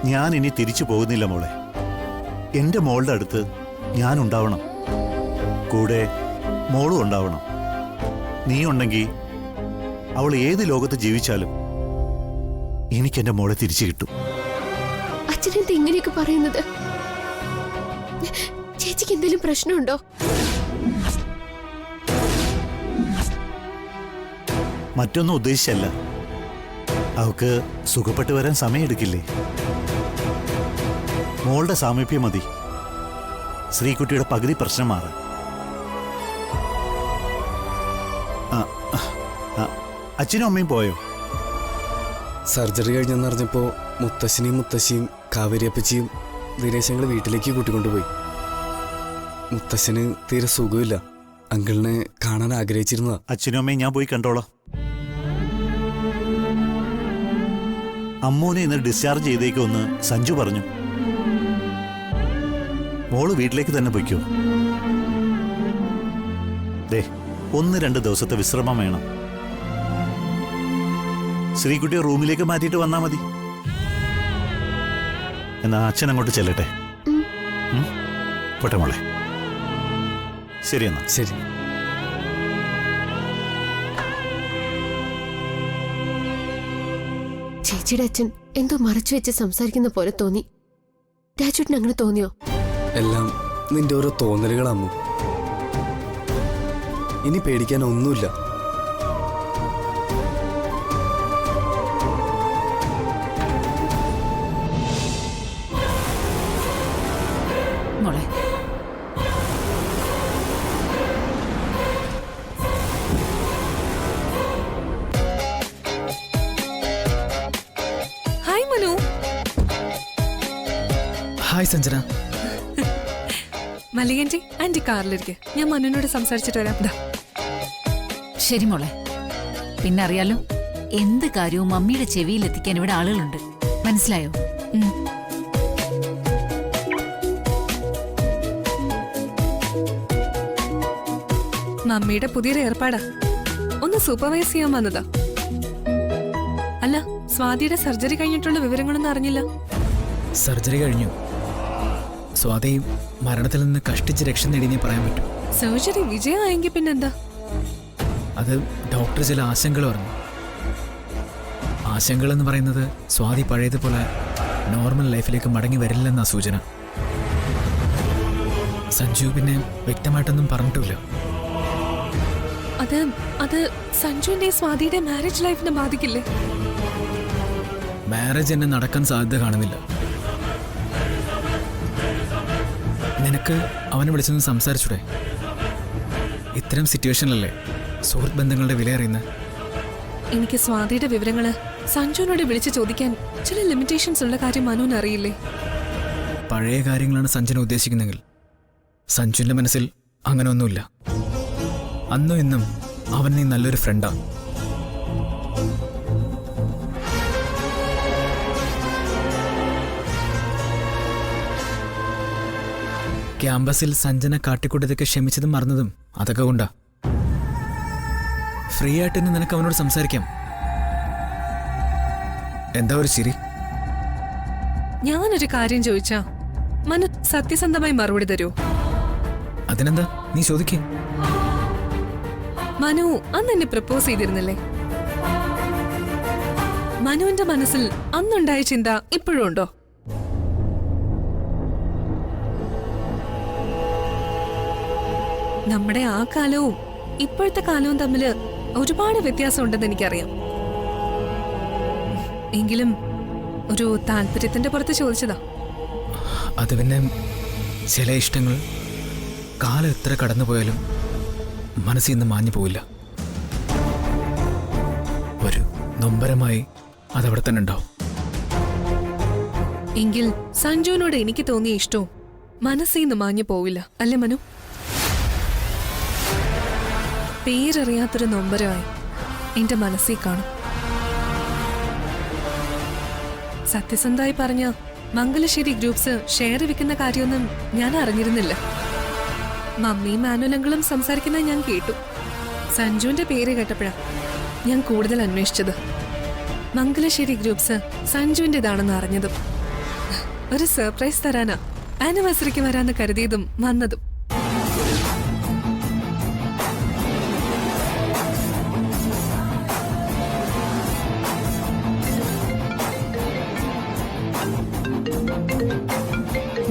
ഞാൻ ഇനി തിരിച്ചു പോകുന്നില്ല മോളെ. എന്റെ മോളുടെ അടുത്ത് ഞാൻ ഉണ്ടാവണം, കൂടെ മോളും ഉണ്ടാവണം. നീ ഉണ്ടെങ്കിൽ അവൾ ഏത് ലോകത്ത് ജീവിച്ചാലും എനിക്കെന്റെ മോളെ തിരിച്ചു കിട്ടും. അച്ഛനെന്താ ഇങ്ങനെയൊക്കെ പറയുന്നത്? ചേച്ചിക്ക് എന്തെങ്കിലും പ്രശ്നമുണ്ടോ? മറ്റൊന്നും ഉദ്ദേശിച്ചല്ല. അവൾക്ക് സുഖപ്പെട്ടു വരാൻ സമയമെടുക്കില്ലേ? മോളുടെ സാമീപ്യം മതി ശ്രീകുട്ടിയുടെ പകുതി പ്രശ്നം മാറാൻ. അച്ഛനും അമ്മയും പോയോ? സർജറി കഴിഞ്ഞെന്ന് അറിഞ്ഞപ്പോൾ മുത്തശ്ശനെയും മുത്തശ്ശിയും കാവേരിയപ്പച്ചിയും ദിനേശങ്ങൾ വീട്ടിലേക്ക് കൂട്ടിക്കൊണ്ടുപോയി. മുത്തശ്ശന് തീരെ സുഖമില്ല. അങ്കിളിനെ കാണാൻ ആഗ്രഹിച്ചിരുന്നതാ. അച്ഛനും അമ്മയും ഞാൻ പോയി കണ്ടോളാം. അമ്മൂനെ ഇന്ന് ഡിസ്ചാർജ് ചെയ്തേക്കുമെന്ന് സഞ്ജു പറഞ്ഞു. മോള് വീട്ടിലേക്ക് തന്നെ പൊയ്ക്കോ. ദേ, 1-2 ദിവസത്തെ വിശ്രമം വേണം. ശ്രീകുട്ടിയെ റൂമിലേക്ക് മാറ്റിയിട്ട് വന്നാ മതി. എന്നാ അച്ഛൻ അങ്ങോട്ട് ചെല്ലട്ടെ. പോട്ടെ മോളെ. ശരി എന്നാ. ശരി. ചേച്ചിയുടെ അച്ഛൻ എന്തോ മറച്ചു വെച്ച് സംസാരിക്കുന്ന പോലെ തോന്നി. രാജുട്ടിന് അങ്ങനെ തോന്നിയോ? എല്ലാം നിന്റെ ഓരോ തോന്നലുകളാമ്മു. ഇനി പേടിക്കാൻ ഒന്നുമില്ല. മോളെ, hi Manu. Hi Sanjana. Mallika aunty, aunty കാറിലിരിക്കെ, ഞാൻ മനുവിനോട് സംസാരിച്ചിട്ട് വരാം. ശരി മോളെ. പിന്നെ അറിയാലോ, എന്ത് കാര്യവും മമ്മിയുടെ ചെവിയിൽ എത്തിക്കാൻ ഇവിടെ ആളുകളുണ്ട്. മനസ്സിലായോ? മമ്മിയുടെ പുതിയൊരു ഏർപ്പാടാ. ഒന്ന് സൂപ്പർവൈസ് ചെയ്യാൻ വന്നതാ. അല്ല, സ്വാതിയുടെ സർജറി കഴിഞ്ഞിട്ടുള്ള വിവരങ്ങളൊന്നും അറിഞ്ഞില്ല. സർജറി കഴിഞ്ഞു. സ്വാതി മരണത്തിൽ നിന്ന് കഷ്ടിച്ച് രക്ഷ നേടിയേ പറയാൻ പറ്റും. സർജറി വിജയമായെങ്കിൽ പിന്നെന്താ? അത് ഡോക്ടർ ചില ആശങ്കകൾ പറഞ്ഞു. ആശങ്കകൾ എന്ന് പറയുന്നത് സ്വാതി പഴയതുപോലെ നോർമൽ ലൈഫിലേക്ക് മടങ്ങി വരില്ലെന്ന സൂചന. സഞ്ജു പിന്നെ വ്യക്തമായിട്ടൊന്നും പറഞ്ഞിട്ടില്ല. അത് സഞ്ജുവിന്റെ സ്വാതിയുടെ മാരേജ് ലൈഫിനെ ബാധിക്കില്ലേ? മാരേജ് എന്നെ നടക്കാൻ സാധ്യത കാണുന്നില്ല. നിനക്ക് അവനെ വിളിച്ചൊന്ന് സംസാരിച്ചൂടെ? ഇത്തരം സിറ്റുവേഷനിലല്ലേ സുഹൃത്ത് ബന്ധങ്ങളുടെ വില അറിയുന്നത്. എനിക്ക് സ്വാതിയുടെ വിവരങ്ങള് സഞ്ജുവിനോട് വിളിച്ചു ചോദിക്കാൻ ചില ലിമിറ്റേഷൻസ് ഉള്ള കാര്യം മനുവിന് അറിയില്ലേ? പഴയ കാര്യങ്ങളാണ് സഞ്ജുനെ ഉദ്ദേശിക്കുന്നെങ്കിൽ സഞ്ജുവിന്റെ മനസ്സിൽ അങ്ങനെ ഒന്നുമില്ല. അന്നും ഇന്നും അവൻ നീ നല്ലൊരു ഫ്രണ്ടാ. ക്യാമ്പസിൽ സഞ്ജന കാട്ടിക്കൂട്ടതൊക്കെ ക്ഷമിച്ചതും മറന്നതും അതൊക്കെ കൊണ്ടാ. ഫ്രീ ആയിട്ട് തന്നെ നിനക്ക് അവനോട് സംസാരിക്കാം. എന്താ ഒരു ചിരി? ഞാനൊരു കാര്യം ചോദിച്ചാ മനു സത്യസന്ധമായി മറുപടി തരൂ? അതിനെന്താ, നീ ചോദിക്കേ. മനു അന്ന് എന്നെ പ്രപ്പോസ് ചെയ്തിരുന്നില്ലേ? മനുവിന്റെ മനസ്സിൽ അന്നുണ്ടായ ചിന്ത ഇപ്പോഴും ഉണ്ടോ? നമ്മുടെ ആ കാലവും ഇപ്പോഴത്തെ കാലവും തമ്മിൽ ഒരുപാട് വ്യത്യാസം ഉണ്ടെന്ന് എനിക്കറിയാം. എങ്കിലും ഒരു താല്പര്യത്തിന്റെ പുറത്ത് ചോദിച്ചതാ. അത് പിന്നെ ചില ഇഷ്ടങ്ങൾ കാലം എത്ര കടന്നുപോയാലും മനസ്സിൽ നിന്ന് മാഞ്ഞു പോവില്ല. ഒരു നൊമ്പരമായി അതവിടെ തന്നെ ഉണ്ടാവും. എങ്കിൽ സഞ്ജുവിനോട് എനിക്ക് തോന്നിയ ഇഷ്ടവും മനസ്സിൽ നിന്ന് മാഞ്ഞു പോവില്ല, അല്ലേ മനു? പേരറിയാത്തൊരു നൊമ്പരമായി എന്റെ മനസ്സിൽ കാണും. സത്യസന്ധമായി പറഞ്ഞ മംഗലശ്ശേരി ഗ്രൂപ്പ്സ് ഷെയർ വിൽക്കുന്ന കാര്യമൊന്നും ഞാൻ അറിഞ്ഞിരുന്നില്ല. മമ്മിയും മാനുവലങ്ങളും സംസാരിക്കുന്നത് ഞാൻ കേട്ടു. സഞ്ജുവിന്റെ പേര് കേട്ടപ്പോഴാ ഞാൻ കൂടുതൽ അന്വേഷിച്ചത്. മംഗലശ്ശേരി ഗ്രൂപ്പ്സ് സഞ്ജുവിൻ്റെതാണെന്ന് അറിഞ്ഞതും ഒരു സർപ്രൈസ് തരാനാ ആനിവേഴ്സറിക്ക് വരാന്ന് കരുതിയതും വന്നതും.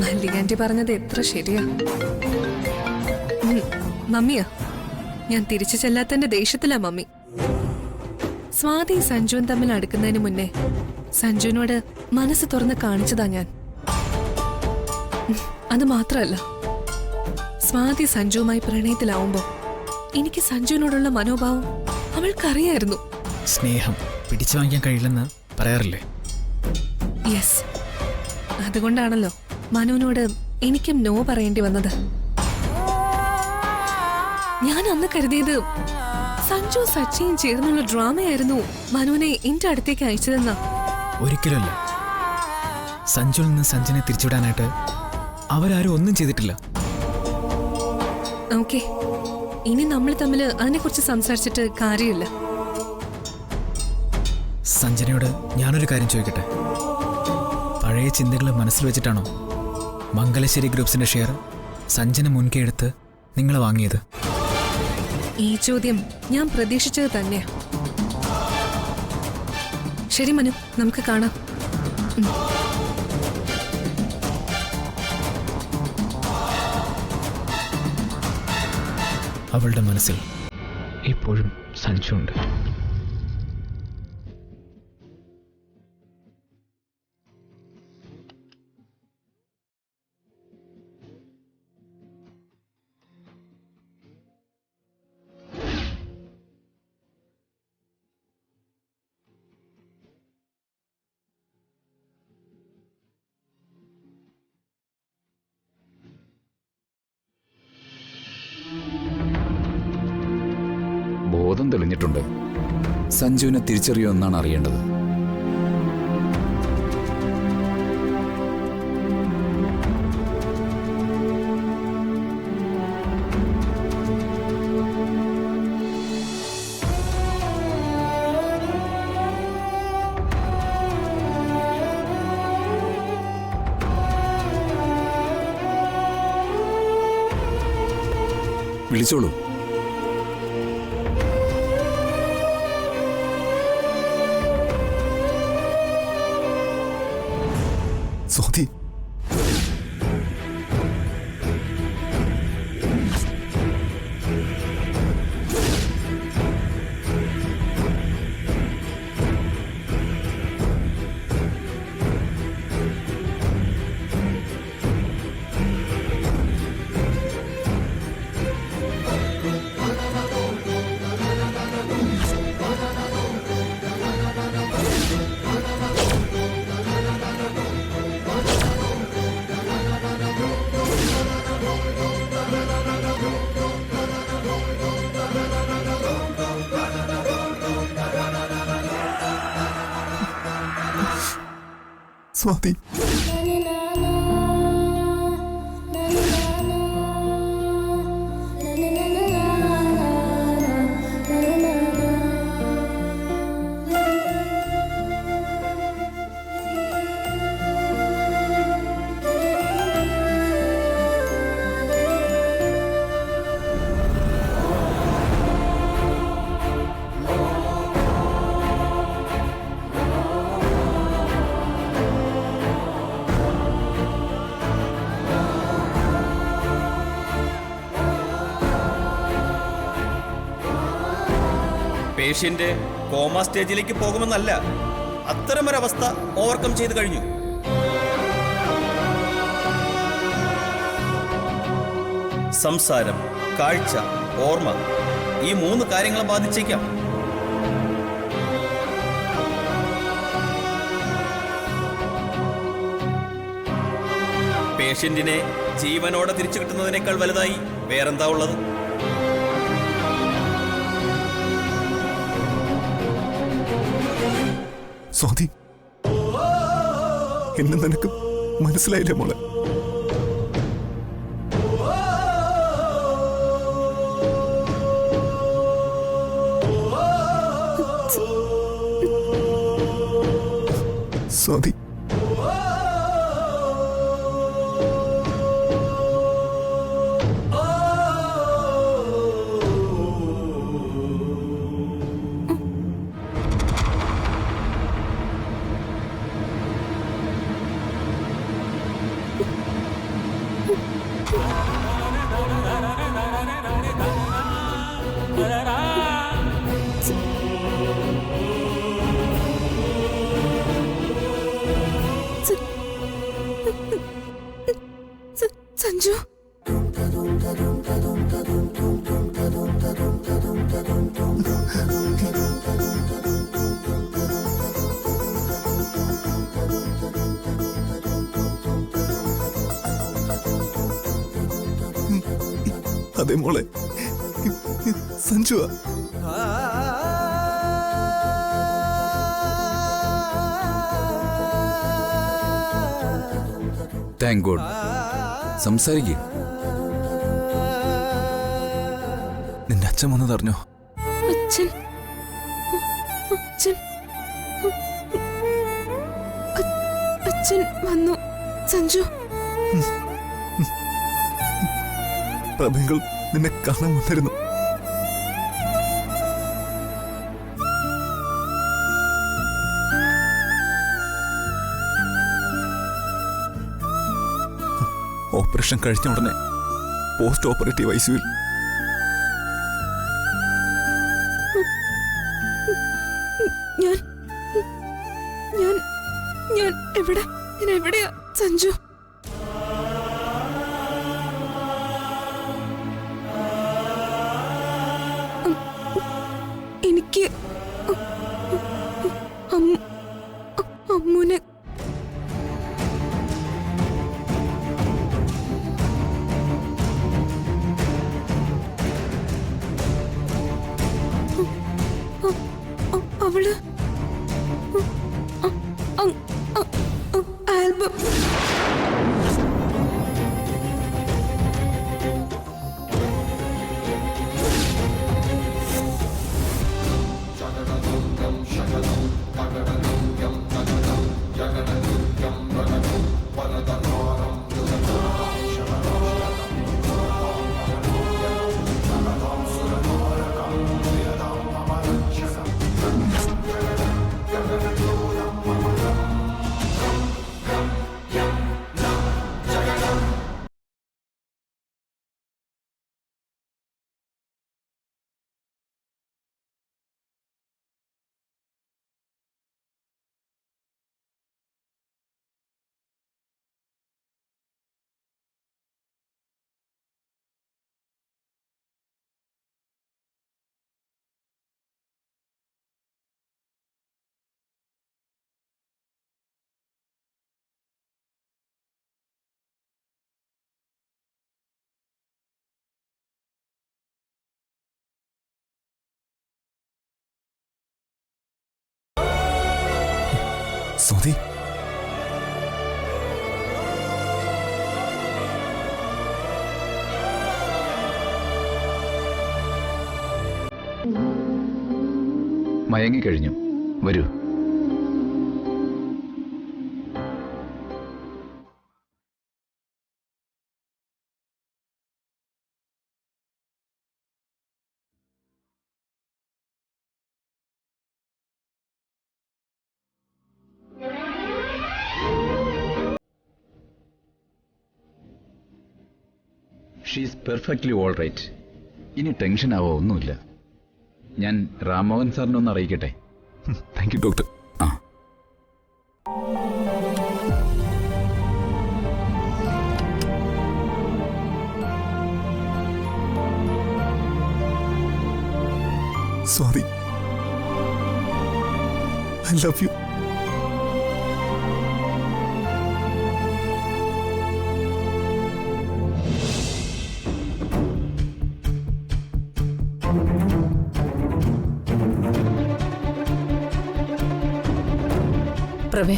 മല്ലികാന്റി പറഞ്ഞത് എത്ര ശരിയാ. മമ്മിയാ, ഞാൻ തിരിച്ചു ചെല്ലാത്തന്റെ ദേഷ്യത്തിലാ മമ്മി. സ്വാതി സഞ്ജുവും തമ്മിൽ അടുക്കുന്നതിന് മുന്നേ സഞ്ജുവിനോട് മനസ്സ് തുറന്ന് കാണിച്ചതാ ഞാൻ. അത് മാത്രമല്ല, സ്വാതി സഞ്ജുവുമായി പ്രണയത്തിലാവുമ്പോ എനിക്ക് സഞ്ജുവിനോടുള്ള മനോഭാവം അവൾക്കറിയായിരുന്നു. സ്നേഹം പിടിച്ചു വാങ്ങിക്കാൻ കഴിയില്ലെന്ന് പറയാറില്ലേ? യെസ്, അതുകൊണ്ടാണല്ലോ മനുവിനോട് എനിക്കും നോ പറയേണ്ടി വന്നത്. ഞാൻ അന്ന് കരുതിയത് സഞ്ജു സച്ചിയും ചേർന്നുള്ള ഡ്രാമയായിരുന്നു മനുവിനെ എന്റെ അടുത്തേക്ക് അയച്ചതെന്നാ. ഒരിക്കലുമല്ല. സഞ്ജുവിൽ നിന്ന് സഞ്ജനെ തിരിച്ചുവിടാനായിട്ട് അവരാരും ഒന്നും ചെയ്തിട്ടില്ല. ഓക്കെ, ഇനി നമ്മൾ തമ്മിൽ അതിനെക്കുറിച്ച് സംസാരിച്ചിട്ട് കാര്യമില്ല. സഞ്ജനയോട് ഞാനൊരു കാര്യം ചോദിക്കട്ടെ. പഴയ ചിന്തകൾ മനസ്സിൽ വെച്ചിട്ടാണോ മംഗലശ്ശേരി ഗ്രൂപ്പ്സിന്റെ ഷെയർ സഞ്ജന മുൻകൈ എടുത്ത് നിങ്ങൾ വാങ്ങിയത്? ഈ ചോദ്യം ഞാൻ പ്രതീക്ഷിച്ചത് തന്നെയാ. ശരി മനു, നമുക്ക് കാണാം. അവളുടെ മനസ്സിൽ ഇപ്പോഴും സഞ്ജു ഉണ്ട്. ബോധം തെളിഞ്ഞിട്ടുണ്ട്. സഞ്ജുവിനെ തിരിച്ചറിയുമെന്നാണ് അറിയേണ്ടത്. വിളിച്ചോളൂ. സ്വാതി, സ്വാതി, പേഷ്യന്റ് കോമ സ്റ്റേജിലേക്ക് പോകുമെന്നല്ല, അത്തരമൊരവസ്ഥ ഓവർകം ചെയ്തു കഴിഞ്ഞു. സംസാരം, കാഴ്ച, ഓർമ്മ, ഈ 3 കാര്യങ്ങളെ ബാധിച്ചേക്കാം. പേഷ്യന്റിനെ ജീവനോടെ തിരിച്ചു കിട്ടുന്നതിനേക്കാൾ വലുതായി വേറെന്താ ഉള്ളത്? സ്വാതി, എന്നെ നിനക്ക് മനസ്സിലായില്ലേ മോളെ? സ്വാതി, അതെ മോളെ, സഞ്ജുവാ. Thank God. സംസാരിക്കേ. നിന്റെ അച്ഛൻ വന്നതറിഞ്ഞോ? അച്ഛൻ അച്ഛൻ അച്ഛൻ വന്നു സഞ്ജു. പ്രഭകൾ നിന്നെ കാണാൻ വന്നിരുന്നു. ഓപ്പറേഷൻ കഴിഞ്ഞ ഉടനെ പോസ്റ്റ് ഓപ്പറേറ്റീവ് ഐസിയുവിൽ. ഞാൻ ഞാൻ ഞാൻ എവിടെ ഞാൻ എവിടെയാ സഞ്ജു? എനിക്ക് അമ്മൂനെ അവള് ആൽബം സ്വാതി, മയങ്ങിക്കഴിഞ്ഞു. വരൂ. She's perfectly all right. ഇനി ടെൻഷൻ ആവോ ഒന്നുമില്ല. ഞാൻ രാമോഹൻ സാറിനെ ഒന്ന് അറിയിക്കട്ടെ? Thank you doctor. ആ. Swathi, I love you. പ്രഭേ,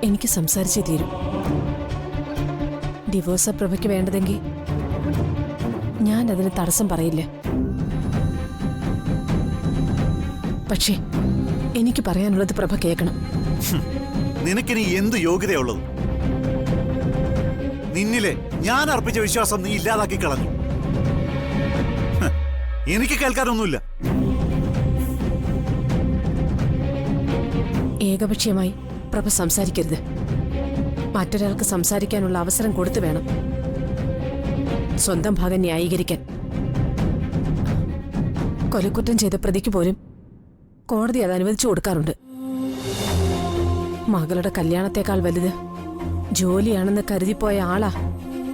എനിക്ക് സംസാരിച്ചേ തീരും. ഡിവോഴ്സാ പ്രഭയ്ക്ക് വേണ്ടതെങ്കിൽ ഞാൻ അതിന് തടസ്സം പറയില്ല. പക്ഷേ എനിക്ക് പറയാനുള്ളത് പ്രഭ കേൾക്കണം. നിനക്കിനി എന്ത് യോഗ്യതയുള്ളത്? നിന്നിലെ ഞാൻ അർപ്പിച്ച വിശ്വാസം നീ ഇല്ലാതാക്കി കളഞ്ഞു. എനിക്ക് കേൾക്കാനൊന്നുമില്ല. ഏകപക്ഷീയമായി പ്രഭ സംസാരിക്കരുത്. മറ്റൊരാൾക്ക് സംസാരിക്കാനുള്ള അവസരം കൊടുത്തു വേണം സ്വന്തം ഭാഗം ന്യായീകരിക്കാൻ. കൊലക്കുറ്റം ചെയ്ത പ്രതിക്ക് പോലും കോടതി അത് അനുവദിച്ചു കൊടുക്കാറുണ്ട്. മകളുടെ കല്യാണത്തെക്കാൾ വലുത് ജോലിയാണെന്ന് കരുതിപ്പോയ ആളാ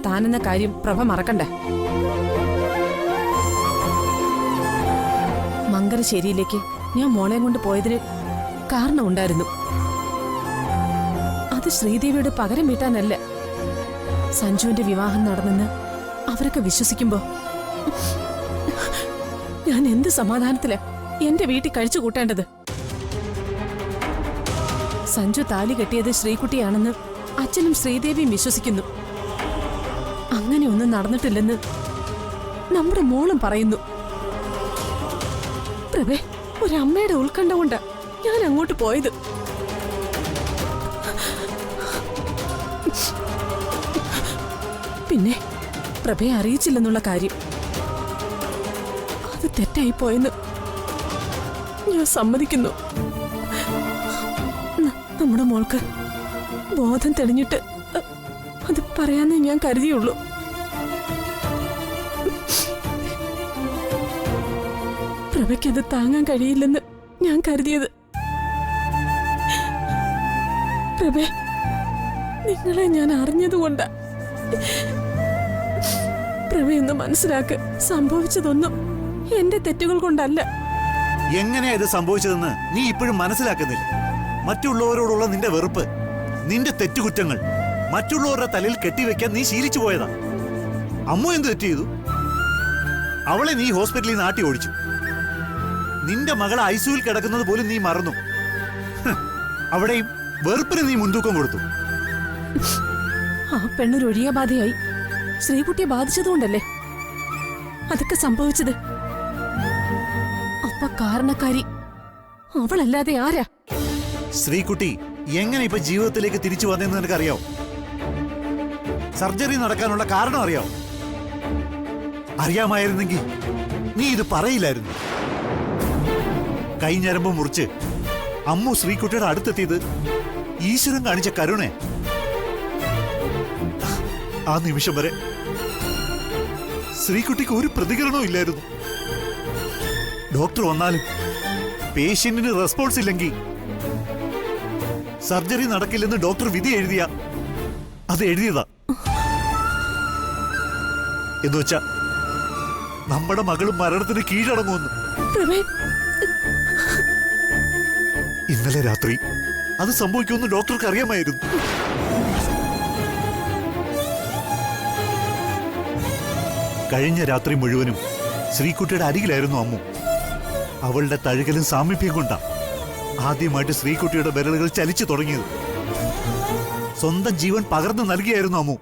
താനെന്ന കാര്യം പ്രഭ മറക്കണ്ട. മങ്കരശ്ശേരിയിലേക്ക് ഞാൻ മോളെ കൊണ്ട് പോയതിന് കാരണമുണ്ടായിരുന്നു. അത് ശ്രീദേവിയുടെ പകരം വീട്ടാനല്ല. സഞ്ജുവിന്റെ വിവാഹം നടന്നെന്ന് അവരൊക്കെ വിശ്വസിക്കുമ്പോ ഞാൻ എന്ത് സമാധാനത്തിലാ എന്റെ വീട്ടിൽ കഴിച്ചു കൂട്ടേണ്ടത്? സഞ്ജു താലി കെട്ടിയത് ശ്രീകുട്ടിയാണെന്ന് അച്ഛനും ശ്രീദേവിയും വിശ്വസിക്കുന്നു. അങ്ങനെയൊന്നും നടന്നിട്ടില്ലെന്ന് നമ്മുടെ മോളും പറയുന്നു. പ്രഭേ, ഒരമ്മയുടെ ഉത്കണ്ഠ കൊണ്ടാ ഞാൻ അങ്ങോട്ട് പോയത്. പിന്നെ പ്രഭയെ അറിയിച്ചില്ലെന്നുള്ള കാര്യം അത് തെറ്റായി പോയെന്ന് ഞാൻ സമ്മതിക്കുന്നു. നമ്മുടെ മോൾക്ക് ബോധം തെളിഞ്ഞിട്ട് അത് പറയാന്നേ ഞാൻ കരുതിയുള്ളൂ. പ്രഭയ്ക്കത് താങ്ങാൻ കഴിയില്ലെന്ന് ഞാൻ കരുതിയത്. പ്രഭേ, നിങ്ങളെ ഞാൻ അറിഞ്ഞതുകൊണ്ടാ. പ്രഭയൊന്ന് മനസ്സിലാക്ക്, സംഭവിച്ചതൊന്നും എന്റെ തെറ്റുകൾ കൊണ്ടല്ല. എങ്ങനെയാ ഇത് സംഭവിച്ചതെന്ന് നീ ഇപ്പോഴും മനസ്സിലാക്കുന്നില്ല. മറ്റുള്ളവരോടുള്ള നിന്റെ വെറുപ്പ്, നിന്റെ തെറ്റുകുറ്റങ്ങൾ മറ്റുള്ളവരുടെ തലയിൽ കെട്ടിവെക്കാൻ നീ ശീലിച്ചു പോയതാ. അമ്മു എന്ത് തെറ്റ് ചെയ്തു? അവളെ നീ ഹോസ്പിറ്റലിൽ നാട്ടി ഓടിച്ചു. നിന്റെ മകളെ ഐസിയുവിൽ കിടക്കുന്നത് പോലും നീ മറന്നു. അവിടെയും വെറുപ്പിന് നീ മുൻതൂക്കം കൊടുത്തു. ആ പെണ്ണൊരു ഒഴിയാബാധയായി ശ്രീകുട്ടിയെ ബാധിച്ചതുകൊണ്ടല്ലേ അതൊക്കെ സംഭവിച്ചത്. അപ്പ കാരണക്കാരി അവളല്ലാതെ ആരാ? ശ്രീകുട്ടി എങ്ങനെ ഇപ്പൊ ജീവിതത്തിലേക്ക് തിരിച്ചു വന്നെന്ന് നിനക്കറിയാവോ? സർജറി നടക്കാനുള്ള കാരണം അറിയാവോ? അറിയാമായിരുന്നെങ്കിൽ നീ ഇത് പറയില്ലായിരുന്നു. കൈഞ്ഞരമ്പ് മുറിച്ച് അമ്മു ശ്രീകുട്ടിയുടെ അടുത്തെത്തിയത് ഈശ്വരൻ കാണിച്ച കരുണ. ആ നിമിഷം വരെ ശ്രീകുട്ടിക്ക് ഒരു പ്രതികരണവും ഇല്ലായിരുന്നു. ഡോക്ടർ വന്നാലും പേഷ്യന്റിന് റെസ്പോൺസ് ഇല്ലെങ്കിൽ സർജറി നടക്കില്ലെന്ന് ഡോക്ടർ വിധി എഴുതിയ അത് എഴുതിയതാ. എന്നുവെച്ചാ നമ്മുടെ മകളും മരണത്തിന് കീഴടങ്ങുമെന്ന്. ഇന്നലെ രാത്രി അത് സംഭവിക്കുമെന്ന് ഡോക്ടർക്ക് അറിയാമായിരുന്നു. കഴിഞ്ഞ രാത്രി മുഴുവനും ശ്രീകുട്ടിയുടെ അരികിലായിരുന്നു അമ്മു. അവളുടെ തഴുകലും സാമീപ്യം കൊണ്ടാ ആദ്യമായിട്ട് ശ്രീകുട്ടിയുടെ വിരലുകൾ ചലിച്ചു തുടങ്ങിയത്. സ്വന്തം ജീവൻ പകർന്നു നൽകിയായിരുന്നു അമ്മു.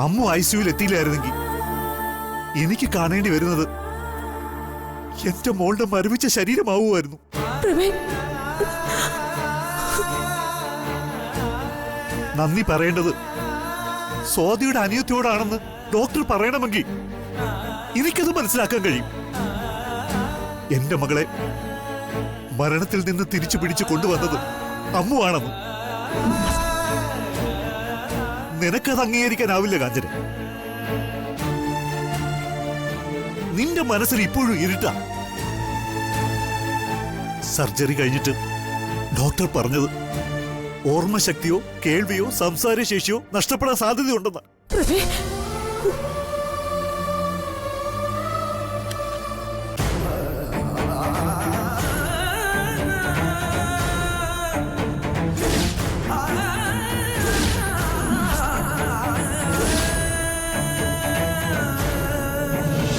അമ്മു ഐസിയുവിൽ എത്തിയില്ലായിരുന്നെങ്കിൽ എനിക്ക് കാണേണ്ടി വരുന്നത് എന്റെ മോളുടെ മരവിച്ച ശരീരമാവുമായിരുന്നു. നന്ദി പറയേണ്ടത് സ്വാതിയുടെ അനിയത്തിയോടാണെന്ന് ഡോക്ടർ പറയണമെങ്കിൽ എനിക്കത് മനസ്സിലാക്കാൻ കഴിയും. എന്റെ മകളെ മരണത്തിൽ നിന്ന് തിരിച്ചു പിടിച്ചു കൊണ്ടുവന്നത് അമ്മുവാണെന്ന് നിനക്കത് അംഗീകരിക്കാനാവില്ല കാഞ്ചന. നിന്റെ മനസ്സിൽ ഇപ്പോഴും ഇരുട്ടാ. സർജറി കഴിഞ്ഞിട്ട് ഡോക്ടർ പറഞ്ഞത് ഓർമ്മശക്തിയോ കേൾവിയോ സംസാരശേഷിയോ നഷ്ടപ്പെടാൻ സാധ്യതയുണ്ടെന്നാ.